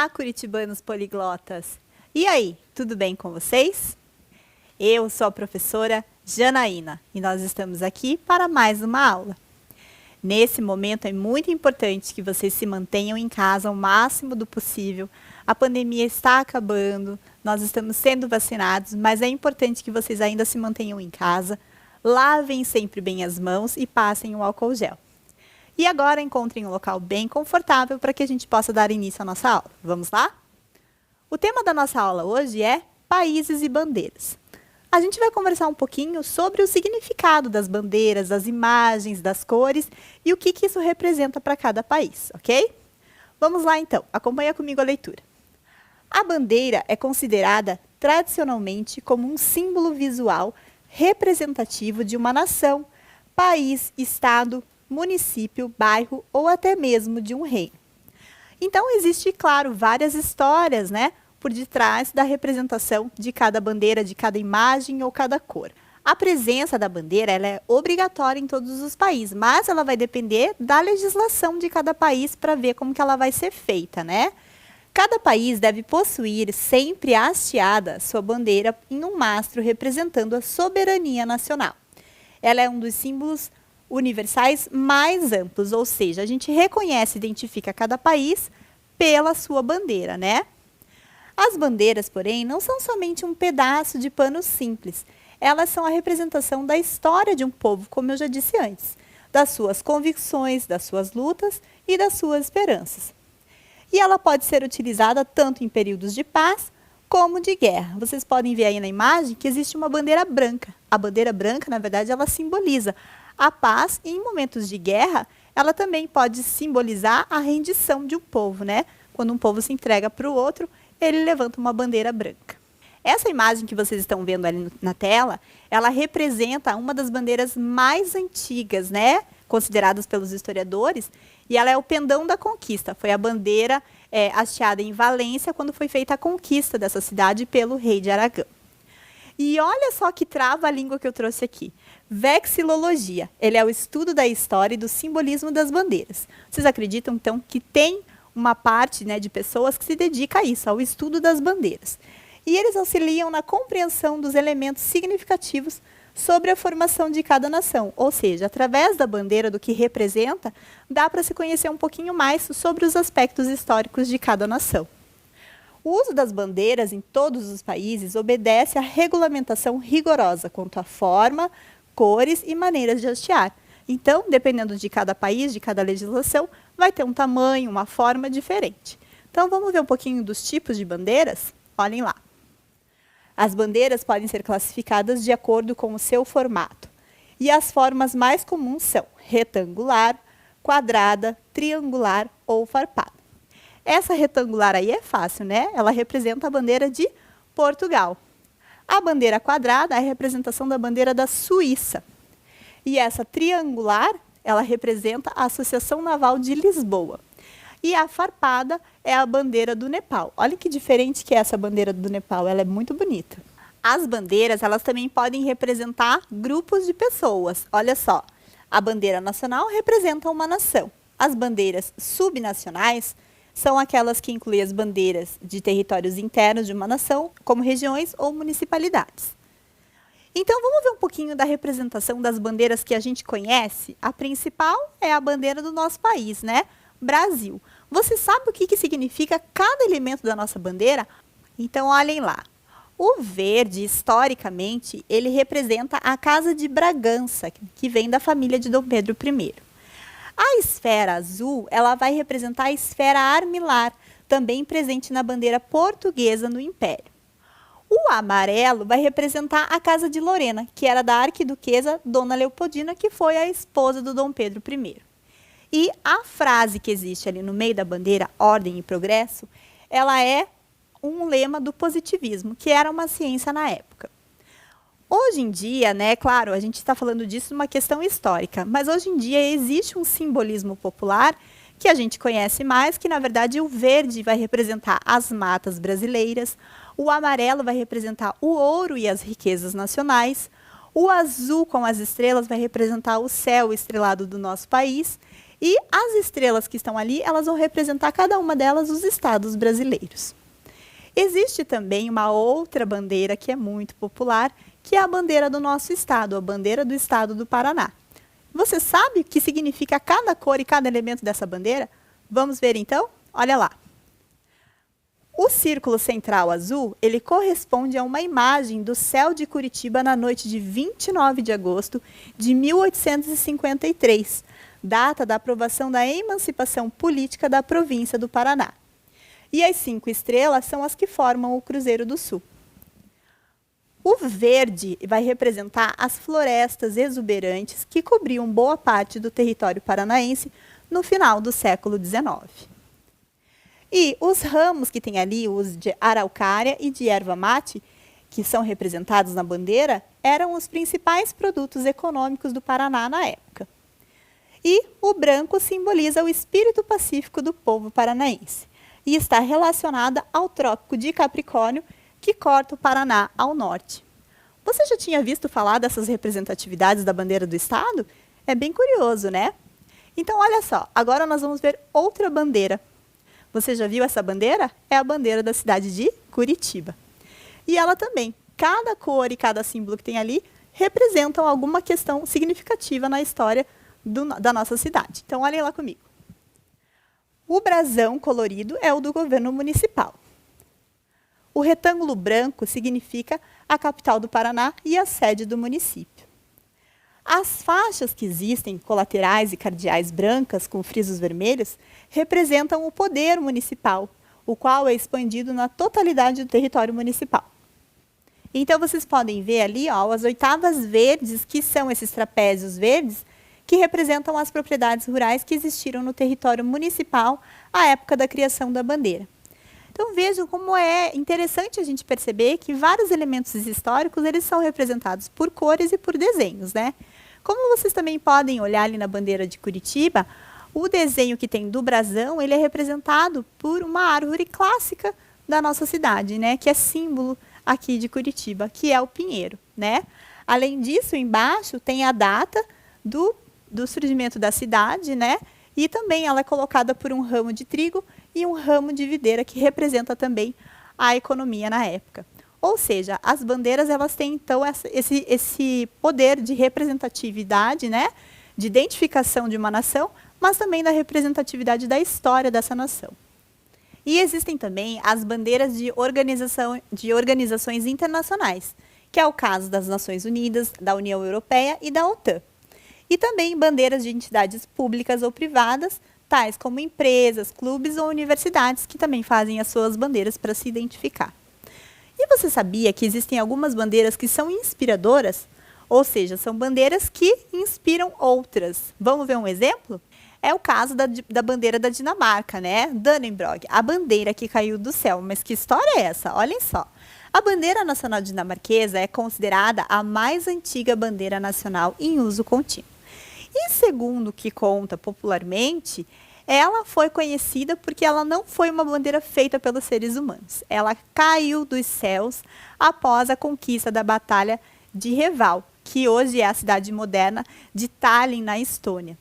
Olá, curitibanos poliglotas! E aí, tudo bem com vocês? Eu sou a professora Janaína e nós estamos aqui para mais uma aula. Nesse momento é muito importante que vocês se mantenham em casa o máximo do possível. A pandemia está acabando, nós estamos sendo vacinados, mas é importante que vocês ainda se mantenham em casa, lavem sempre bem as mãos e passem o álcool gel. E agora encontrem um local bem confortável para que a gente possa dar início à nossa aula. Vamos lá? O tema da nossa aula hoje é países e bandeiras. A gente vai conversar um pouquinho sobre o significado das bandeiras, das imagens, das cores e o que isso representa para cada país, ok? Vamos lá então, acompanha comigo a leitura. A bandeira é considerada tradicionalmente como um símbolo visual representativo de uma nação, país, estado, município, bairro ou até mesmo de um reino. Então, existe, claro, várias histórias, por detrás da representação de cada bandeira, de cada imagem ou cada cor. A presença da bandeira ela é obrigatória em todos os países, mas ela vai depender da legislação de cada país para ver como que ela vai ser feita, Cada país deve possuir sempre hasteada sua bandeira em um mastro representando a soberania nacional. Ela é um dos símbolos universais mais amplos, ou seja, a gente reconhece e identifica cada país pela sua bandeira, As bandeiras, porém, não são somente um pedaço de pano simples. Elas são a representação da história de um povo, como eu já disse antes, das suas convicções, das suas lutas e das suas esperanças. E ela pode ser utilizada tanto em períodos de paz como de guerra. Vocês podem ver aí na imagem que existe uma bandeira branca. A bandeira branca, na verdade, ela simboliza a paz e em momentos de guerra, ela também pode simbolizar a rendição de um povo, Quando um povo se entrega para o outro, ele levanta uma bandeira branca. Essa imagem que vocês estão vendo ali na tela, ela representa uma das bandeiras mais antigas, consideradas pelos historiadores, e ela é o pendão da conquista. Foi a bandeira hasteada em Valência quando foi feita a conquista dessa cidade pelo rei de Aragão. E olha só que trava a língua que eu trouxe aqui. Vexilologia. Ele é o estudo da história e do simbolismo das bandeiras. Vocês acreditam, então, que tem uma parte de pessoas que se dedica a isso, ao estudo das bandeiras. E eles auxiliam na compreensão dos elementos significativos sobre a formação de cada nação. Ou seja, através da bandeira, do que representa, dá para se conhecer um pouquinho mais sobre os aspectos históricos de cada nação. O uso das bandeiras em todos os países obedece à regulamentação rigorosa quanto à forma, cores e maneiras de hastear. Então, dependendo de cada país, de cada legislação, vai ter um tamanho, uma forma diferente. Então, vamos ver um pouquinho dos tipos de bandeiras? Olhem lá. As bandeiras podem ser classificadas de acordo com o seu formato. E as formas mais comuns são retangular, quadrada, triangular ou farpada. Essa retangular aí é fácil, Ela representa a bandeira de Portugal. A bandeira quadrada é a representação da bandeira da Suíça. E essa triangular, ela representa a Associação Naval de Lisboa. E a farpada é a bandeira do Nepal. Olha que diferente que é essa bandeira do Nepal, ela é muito bonita. As bandeiras, elas também podem representar grupos de pessoas. Olha só, a bandeira nacional representa uma nação. As bandeiras subnacionais são aquelas que incluem as bandeiras de territórios internos de uma nação, como regiões ou municipalidades. Então, vamos ver um pouquinho da representação das bandeiras que a gente conhece. A principal é a bandeira do nosso país, Brasil. Você sabe o que significa cada elemento da nossa bandeira? Então, olhem lá. O verde, historicamente, ele representa a Casa de Bragança, que vem da família de Dom Pedro I. A esfera azul, ela vai representar a esfera armilar, também presente na bandeira portuguesa no Império. O amarelo vai representar a Casa de Lorena, que era da arquiduquesa Dona Leopoldina, que foi a esposa do Dom Pedro I. E a frase que existe ali no meio da bandeira, ordem e progresso, ela é um lema do positivismo, que era uma ciência na época. Hoje em dia, claro, a gente está falando disso numa questão histórica, mas hoje em dia existe um simbolismo popular que a gente conhece mais, que na verdade o verde vai representar as matas brasileiras, o amarelo vai representar o ouro e as riquezas nacionais, o azul com as estrelas vai representar o céu estrelado do nosso país, E as estrelas que estão ali, elas vão representar cada uma delas os estados brasileiros. Existe também uma outra bandeira que é muito popular, que é a bandeira do nosso estado, a bandeira do estado do Paraná. Você sabe o que significa cada cor e cada elemento dessa bandeira? Vamos ver então? Olha lá. O círculo central azul, ele corresponde a uma imagem do céu de Curitiba na noite de 29 de agosto de 1853, data da aprovação da emancipação política da província do Paraná. E as 5 estrelas são as que formam o Cruzeiro do Sul. O verde vai representar as florestas exuberantes que cobriam boa parte do território paranaense no final do século XIX. E os ramos que tem ali, os de araucária e de erva mate, que são representados na bandeira, eram os principais produtos econômicos do Paraná na época. E o branco simboliza o espírito pacífico do povo paranaense e está relacionada ao Trópico de Capricórnio, que corta o Paraná ao norte. Você já tinha visto falar dessas representatividades da bandeira do estado? É bem curioso, né? Então, olha só, agora nós vamos ver outra bandeira. Você já viu essa bandeira? É a bandeira da cidade de Curitiba. E ela também, cada cor e cada símbolo que tem ali, representam alguma questão significativa na história da nossa cidade. Então, olhem lá comigo. O brasão colorido é o do governo municipal. O retângulo branco significa a capital do Paraná e a sede do município. As faixas que existem, colaterais e cardeais brancas com frisos vermelhos, representam o poder municipal, o qual é expandido na totalidade do território municipal. Então, vocês podem ver ali as oitavas verdes, que são esses trapézios verdes, que representam as propriedades rurais que existiram no território municipal à época da criação da bandeira. Então, vejam como é interessante a gente perceber que vários elementos históricos eles são representados por cores e por desenhos, né? Como vocês também podem olhar ali na bandeira de Curitiba, o desenho que tem do brasão, ele é representado por uma árvore clássica da nossa cidade, né? Que é símbolo aqui de Curitiba, que é o pinheiro, né? Além disso, embaixo tem a data do surgimento da cidade, né? E também ela é colocada por um ramo de trigo e um ramo de videira, que representa também a economia na época. Ou seja, as bandeiras elas têm, então, esse poder de representatividade, né? De identificação de uma nação, mas também da representatividade da história dessa nação. E existem também as bandeiras de organizações internacionais, que é o caso das Nações Unidas, da União Europeia e da OTAN. E também bandeiras de entidades públicas ou privadas, tais como empresas, clubes ou universidades, que também fazem as suas bandeiras para se identificar. E você sabia que existem algumas bandeiras que são inspiradoras? Ou seja, são bandeiras que inspiram outras. Vamos ver um exemplo? É o caso da bandeira da Dinamarca, né? Dannebrog, a bandeira que caiu do céu. Mas que história é essa? Olhem só. A bandeira nacional dinamarquesa é considerada a mais antiga bandeira nacional em uso contínuo. E segundo o que conta popularmente, ela foi conhecida porque ela não foi uma bandeira feita pelos seres humanos. Ela caiu dos céus após a conquista da Batalha de Reval, que hoje é a cidade moderna de Tallinn, na Estônia.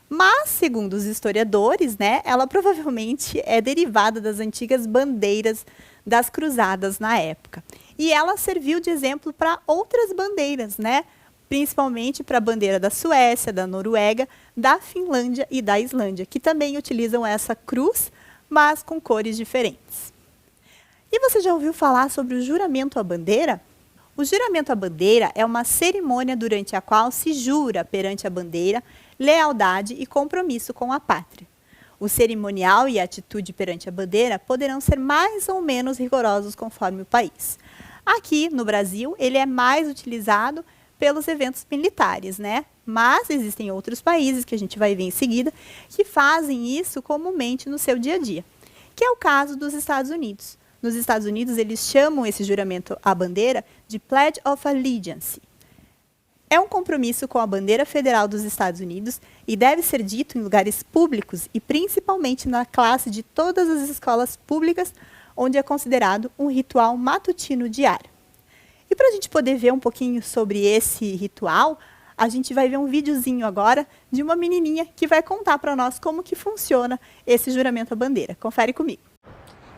Mas, segundo os historiadores, né, ela provavelmente é derivada das antigas bandeiras das cruzadas na época. E ela serviu de exemplo para outras bandeiras, né? Principalmente para a bandeira da Suécia, da Noruega, da Finlândia e da Islândia, que também utilizam essa cruz, mas com cores diferentes. E você já ouviu falar sobre o juramento à bandeira? O juramento à bandeira é uma cerimônia durante a qual se jura perante a bandeira lealdade e compromisso com a pátria. O cerimonial e a atitude perante a bandeira poderão ser mais ou menos rigorosos conforme o país. Aqui, no Brasil, ele é mais utilizado pelos eventos militares, né? Mas existem outros países, que a gente vai ver em seguida, que fazem isso comumente no seu dia a dia, que é o caso dos Estados Unidos. Nos Estados Unidos, eles chamam esse juramento à bandeira de Pledge of Allegiance. É um compromisso com a bandeira federal dos Estados Unidos e deve ser dito em lugares públicos e principalmente na classe de todas as escolas públicas, onde é considerado um ritual matutino diário. E para a gente poder ver um pouquinho sobre esse ritual, A gente vai ver um videozinho agora de uma menininha que vai contar para nós como que funciona esse juramento à bandeira. Confere comigo.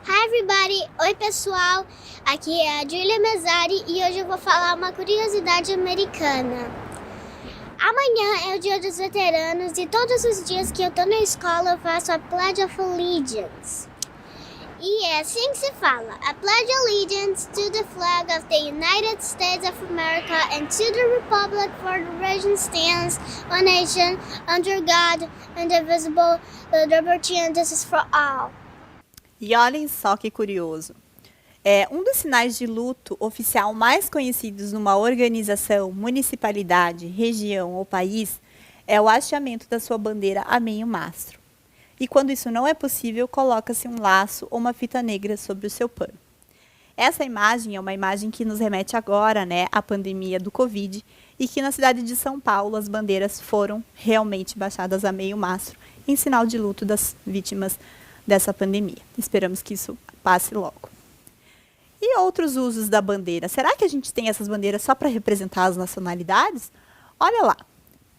Hi everybody! Oi pessoal, aqui é a Julia Mezzari e hoje eu vou falar uma curiosidade americana. Amanhã é o Dia dos Veteranos e todos os dias que eu tô na escola eu faço a Pledge of Allegiance. E é assim que se fala: I pledge allegiance to the flag of the United States of America and to the republic for which it stands, one nation, under God, indivisible, with liberty and justice for all. E olhem só que curioso. Um dos sinais de luto oficial mais conhecidos numa organização, municipalidade, região ou país é o hasteamento da sua bandeira a meio mastro. E quando isso não é possível, coloca-se um laço ou uma fita negra sobre o seu pano. Essa imagem é uma imagem que nos remete agora, à pandemia do Covid, e que na cidade de São Paulo as bandeiras foram realmente baixadas a meio mastro, em sinal de luto das vítimas dessa pandemia. Esperamos que isso passe logo. E outros usos da bandeira? Será que a gente tem essas bandeiras só para representar as nacionalidades? Olha lá.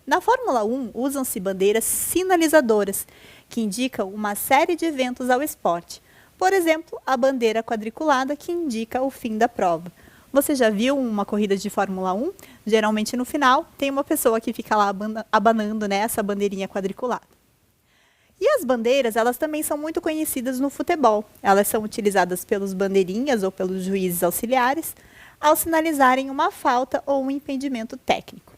Na Fórmula 1, usam-se bandeiras sinalizadoras, que indicam uma série de eventos ao esporte. Por exemplo, a bandeira quadriculada, que indica o fim da prova. Você já viu uma corrida de Fórmula 1? Geralmente no final tem uma pessoa que fica lá abanando essa bandeirinha quadriculada. E as bandeiras, elas também são muito conhecidas no futebol. Elas são utilizadas pelos bandeirinhas ou pelos juízes auxiliares ao sinalizarem uma falta ou um impedimento técnico.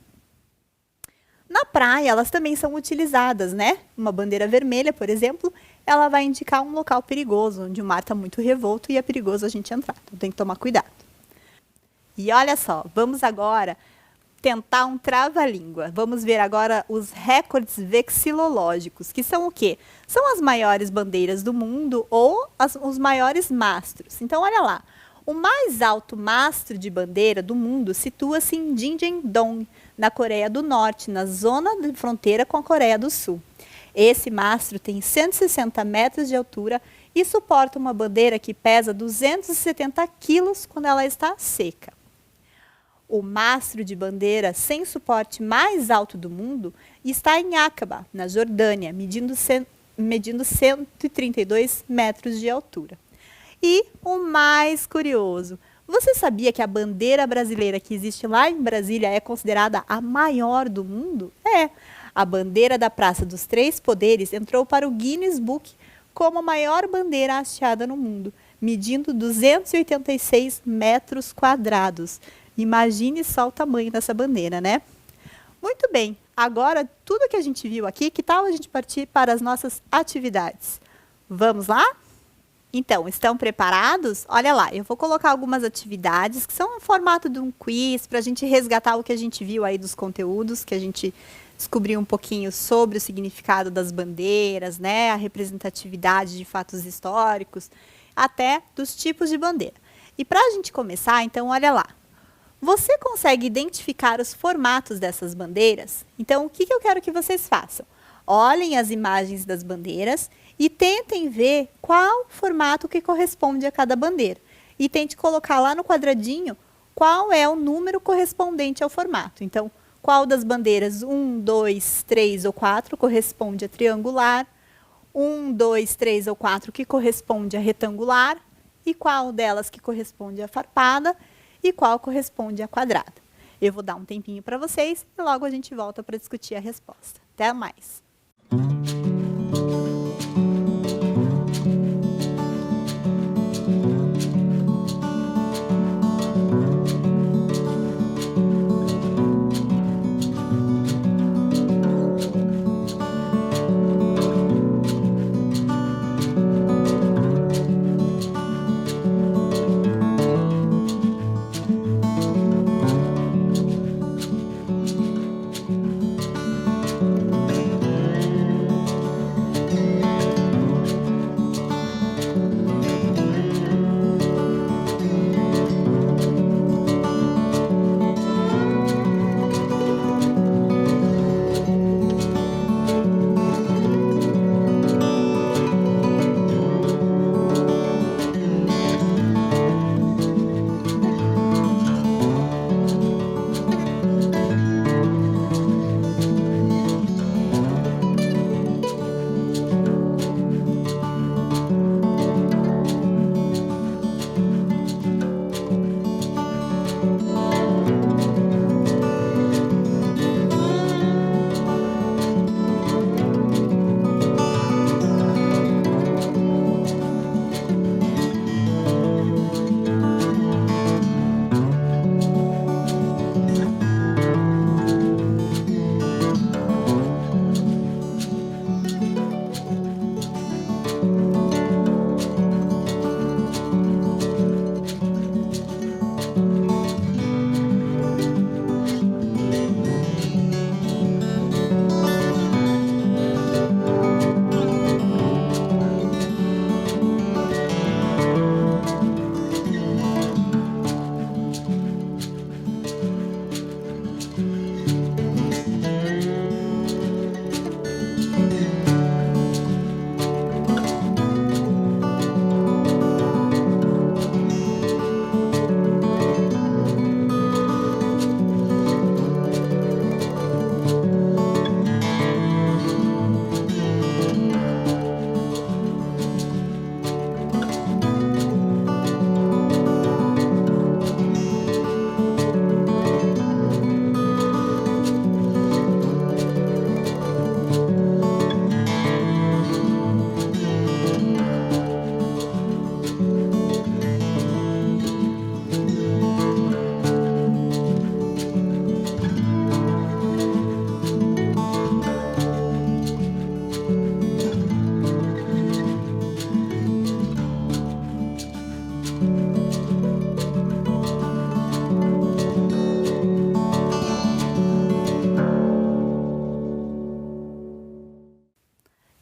Na praia, elas também são utilizadas, Uma bandeira vermelha, por exemplo, ela vai indicar um local perigoso, onde o mar está muito revolto e é perigoso a gente entrar. Então tem que tomar cuidado. E olha só, vamos agora tentar um trava-língua. Vamos ver agora os recordes vexilológicos, que são o quê? São as maiores bandeiras do mundo ou os maiores mastros. Então, olha lá. O mais alto mastro de bandeira do mundo situa-se em Jinjeong-dong, na Coreia do Norte, na zona de fronteira com a Coreia do Sul. Esse mastro tem 160 metros de altura e suporta uma bandeira que pesa 270 quilos quando ela está seca. O mastro de bandeira sem suporte mais alto do mundo está em Aqaba, na Jordânia, medindo 132 metros de altura. E o mais curioso, você sabia que a bandeira brasileira que existe lá em Brasília é considerada a maior do mundo? A bandeira da Praça dos Três Poderes entrou para o Guinness Book como a maior bandeira hasteada no mundo, medindo 286 metros quadrados. Imagine só o tamanho dessa bandeira, Muito bem, agora tudo que a gente viu aqui, que tal a gente partir para as nossas atividades? Vamos lá? Então, estão preparados? Olha lá, eu vou colocar algumas atividades que são no formato de um quiz para a gente resgatar o que a gente viu aí dos conteúdos, que a gente descobriu um pouquinho sobre o significado das bandeiras, a representatividade de fatos históricos, até dos tipos de bandeira. E para a gente começar, então, olha lá. Você consegue identificar os formatos dessas bandeiras? Então, o que eu quero que vocês façam? Olhem as imagens das bandeiras e tentem ver qual formato que corresponde a cada bandeira. E tente colocar lá no quadradinho qual é o número correspondente ao formato. Então, qual das bandeiras 1, 2, 3 ou 4 corresponde a triangular, 1, 2, 3 ou 4 que corresponde a retangular, e qual delas que corresponde a farpada, e qual corresponde a quadrada. Eu vou dar um tempinho para vocês e logo a gente volta para discutir a resposta. Até mais!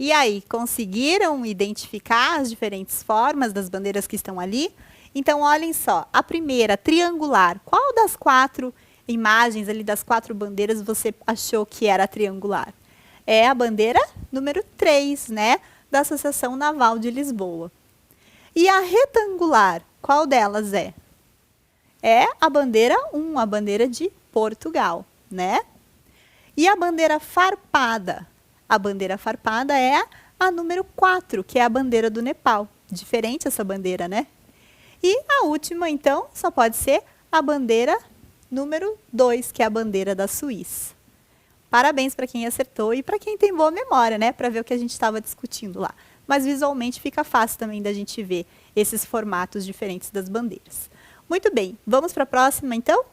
E aí, conseguiram identificar as diferentes formas das bandeiras que estão ali? Então, olhem só, a primeira, triangular. Qual das 4 imagens ali, das 4 bandeiras, você achou que era triangular? É a bandeira número 3, né? Da Associação Naval de Lisboa. E a retangular, qual delas é? É a bandeira 1, a bandeira de Portugal, né? E a bandeira farpada? A bandeira farpada é a número 4, que é a bandeira do Nepal. Diferente essa bandeira, né? E a última, então, só pode ser a bandeira número 2, que é a bandeira da Suíça. Parabéns para quem acertou e para quem tem boa memória, né? Para ver o que a gente estava discutindo lá. Mas visualmente fica fácil também da gente ver esses formatos diferentes das bandeiras. Muito bem, vamos para a próxima, então?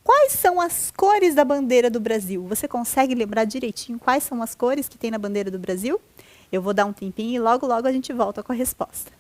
Quais são as cores da bandeira do Brasil? Você consegue lembrar direitinho quais são as cores que tem na bandeira do Brasil? Eu vou dar um tempinho e logo, logo a gente volta com a resposta.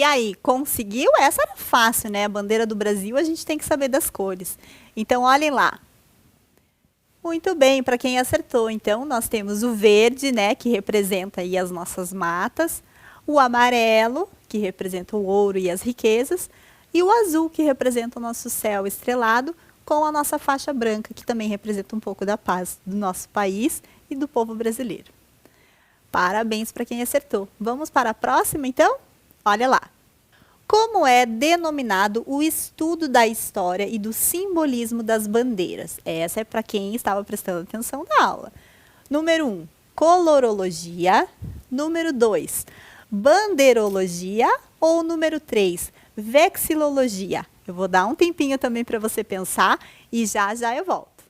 E aí, conseguiu? Essa era fácil, né? A bandeira do Brasil, a gente tem que saber das cores. Então, olhem lá. Muito bem, para quem acertou, então, nós temos o verde, né, que representa aí as nossas matas, o amarelo, que representa o ouro e as riquezas, e o azul, que representa o nosso céu estrelado, com a nossa faixa branca, que também representa um pouco da paz do nosso país e do povo brasileiro. Parabéns para quem acertou. Vamos para a próxima, então? Olha lá. Como é denominado o estudo da história e do simbolismo das bandeiras? Essa é para quem estava prestando atenção na aula. Número 1, colorologia. Número 2, bandeirologia. Ou número 3, vexilologia? Eu vou dar um tempinho também para você pensar e já já eu volto.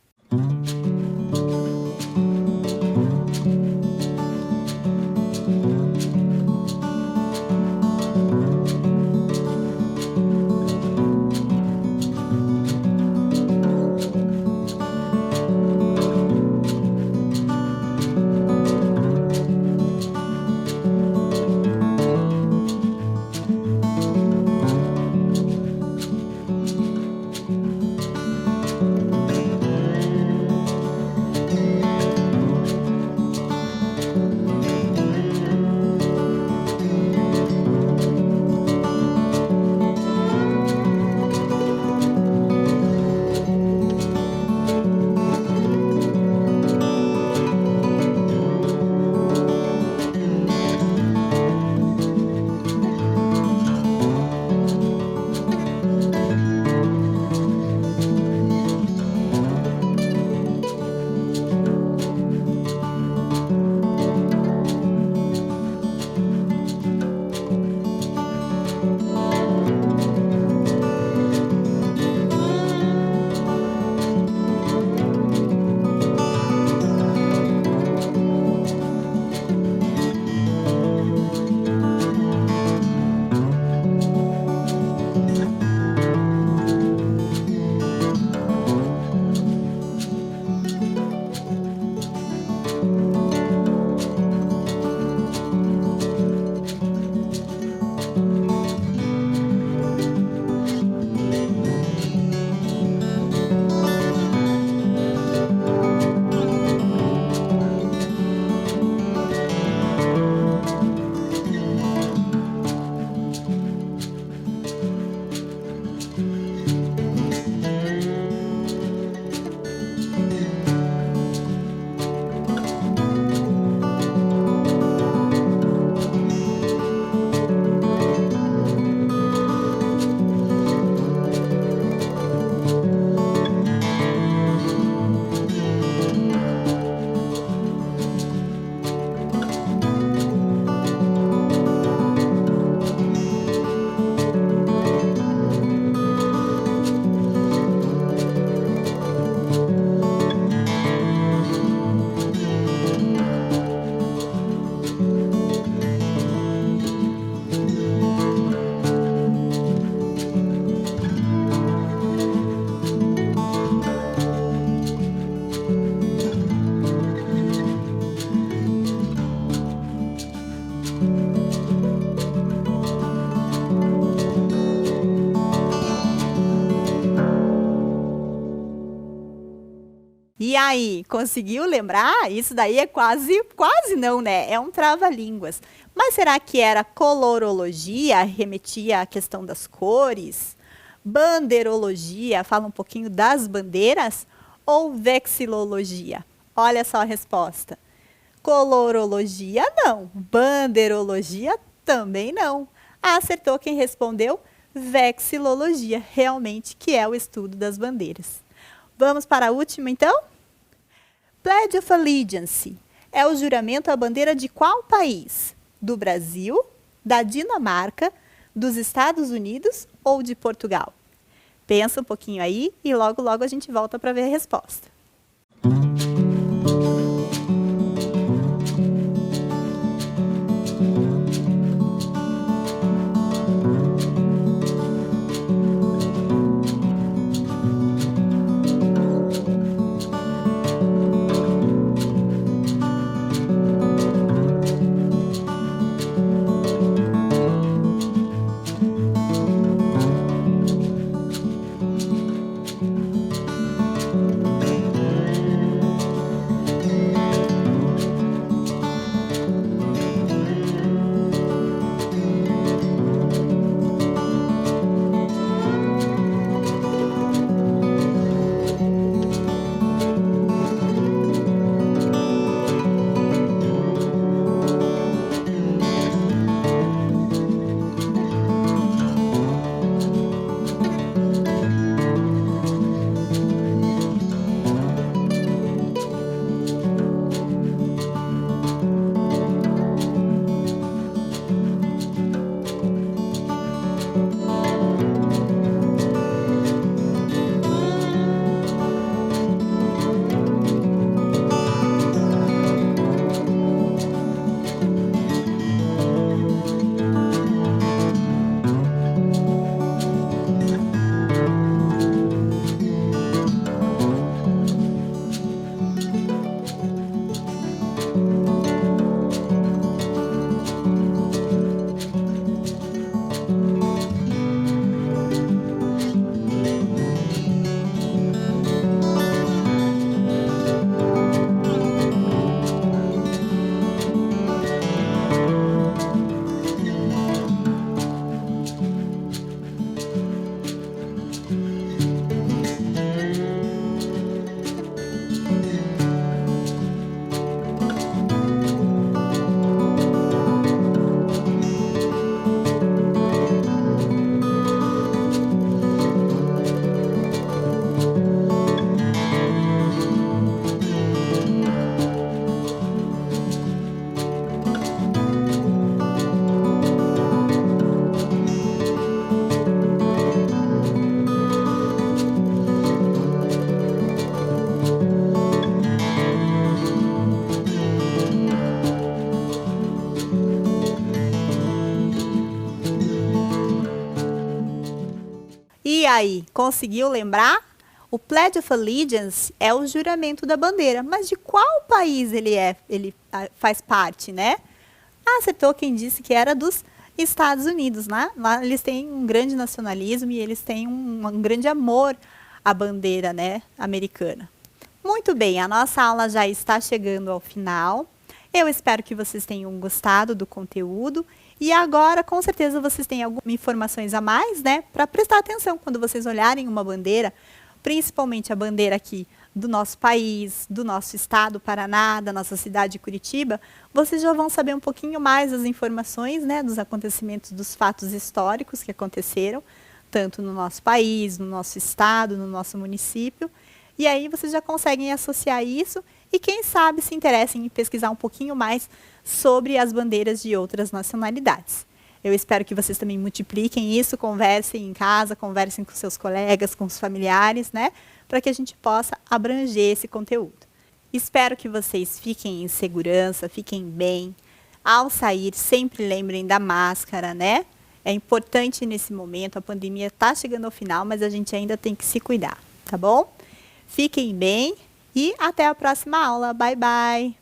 E aí, conseguiu lembrar? Isso daí é quase não, né? É um trava-línguas. Mas será que era colorologia, remetia à questão das cores? Banderologia, fala um pouquinho das bandeiras? Ou vexilologia? Olha só a resposta. Colorologia, não. Banderologia, também não. Acertou quem respondeu vexilologia, realmente, que é o estudo das bandeiras. Vamos para a última, então? Pledge of Allegiance é o juramento à bandeira de qual país? Do Brasil, da Dinamarca, dos Estados Unidos ou de Portugal? Pensa um pouquinho aí e logo a gente volta para ver a resposta. E aí, conseguiu lembrar? O Pledge of Allegiance é o juramento da bandeira, mas de qual país ele faz parte, né? Acertou quem disse que era dos Estados Unidos, né? Lá eles têm um grande nacionalismo e eles têm um grande amor à bandeira, né, americana. Muito bem, a nossa aula já está chegando ao final. Eu espero que vocês tenham gostado do conteúdo. E agora, com certeza, vocês têm algumas informações a mais, né? Para prestar atenção quando vocês olharem uma bandeira, principalmente a bandeira aqui do nosso país, do nosso estado, Paraná, da nossa cidade de Curitiba, vocês já vão saber um pouquinho mais das informações, né? Dos acontecimentos, dos fatos históricos que aconteceram, tanto no nosso país, no nosso estado, no nosso município. E aí vocês já conseguem associar isso e, quem sabe, se interessem em pesquisar um pouquinho mais sobre as bandeiras de outras nacionalidades. Eu espero que vocês também multipliquem isso, conversem em casa, conversem com seus colegas, com os familiares, né? Para que a gente possa abranger esse conteúdo. Espero que vocês fiquem em segurança, fiquem bem. Ao sair, sempre lembrem da máscara, né? É importante nesse momento, a pandemia está chegando ao final, mas a gente ainda tem que se cuidar, tá bom? Fiquem bem e até a próxima aula. Bye, bye!